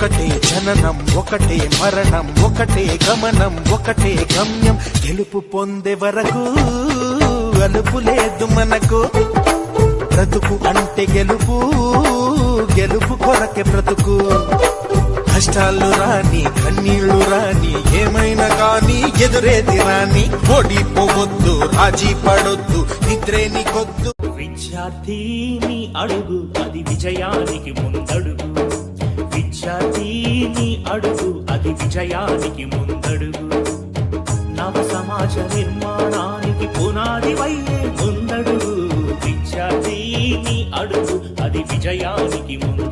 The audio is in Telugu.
ఒకటే జననం ఒకటే మరణం ఒకటే గమనం ఒకటే గమ్యం గెలుపు పొందే వరకు అలుపు లేదు మనకు బ్రతుకు అంటే గెలుపు గెలుపు కొరకే బ్రతుకు కష్టాలు రాని కన్నీళ్లు రాని ఏమైనా కానీ ఎదురేది రాని ఓడిపోవద్దు రాజీ పడొద్దు నిద్రే నీకొద్దు విద్యార్థిని అడుగు అది విజయానికి ముందడుగు విద్యార్థిని అడుగు అది విజయానికి ముందడుగు నవ సమాజ నిర్మాణానికి పునాది వయ్యే ముందడుగు విద్యార్థిని అడుగు అది విజయానికి ముందు